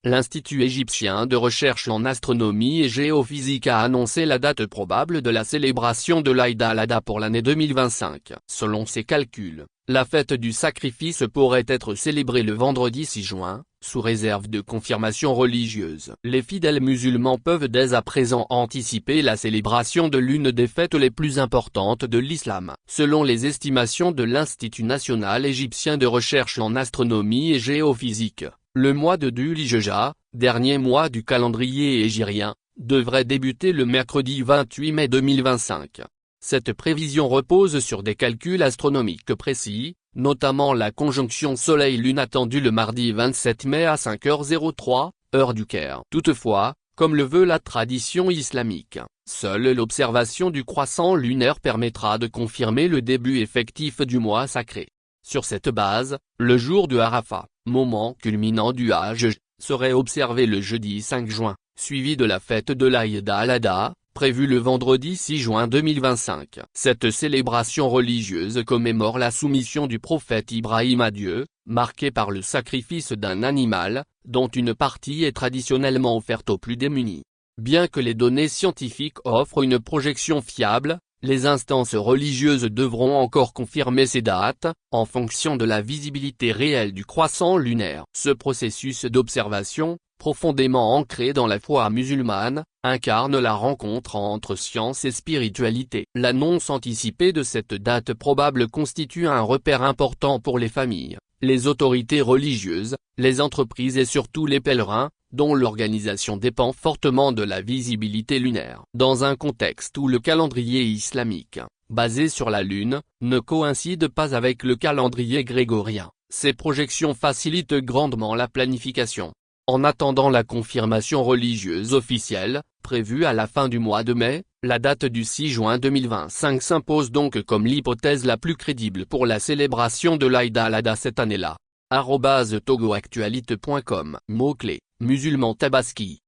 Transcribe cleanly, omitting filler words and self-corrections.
l'Institut égyptien de recherche en astronomie et géophysique a annoncé la date probable de la célébration de l'Aïd al-Adha pour l'année 2025. Selon ses calculs, la fête du sacrifice pourrait être célébrée le vendredi 6 juin, sous réserve de confirmation religieuse. Les fidèles musulmans peuvent dès à présent anticiper la célébration de l'une des fêtes les plus importantes de l'islam. Selon les estimations de l'Institut national égyptien de recherche en astronomie et géophysique, le mois de Dhul Hijjah, dernier mois du calendrier hégirien, devrait débuter le mercredi 28 mai 2025. Cette prévision repose sur des calculs astronomiques précis, notamment la conjonction Soleil-Lune attendue le mardi 27 mai à 5h03, heure du Caire. Toutefois, comme le veut la tradition islamique, seule l'observation du croissant lunaire permettra de confirmer le début effectif du mois sacré. Sur cette base, le jour de Arafat, moment culminant du Hajj, serait observé le jeudi 5 juin, suivi de la fête de l'Aïd al-Adha, prévue le vendredi 6 juin 2025. Cette célébration religieuse commémore la soumission du prophète Ibrahim à Dieu, marquée par le sacrifice d'un animal, dont une partie est traditionnellement offerte aux plus démunis. Bien que les données scientifiques offrent une projection fiable, les instances religieuses devront encore confirmer ces dates, en fonction de la visibilité réelle du croissant lunaire. Ce processus d'observation, profondément ancré dans la foi musulmane, incarne la rencontre entre science et spiritualité. L'annonce anticipée de cette date probable constitue un repère important pour les familles, les autorités religieuses, les entreprises et surtout les pèlerins, dont l'organisation dépend fortement de la visibilité lunaire. Dans un contexte où le calendrier islamique, basé sur la Lune, ne coïncide pas avec le calendrier grégorien, ces projections facilitent grandement la planification. En attendant la confirmation religieuse officielle, prévue à la fin du mois de mai, la date du 6 juin 2025 s'impose donc comme l'hypothèse la plus crédible pour la célébration de l'Aïd al-Adha cette année-là. @togoactualité.com. Mots-clés, musulman tabaski.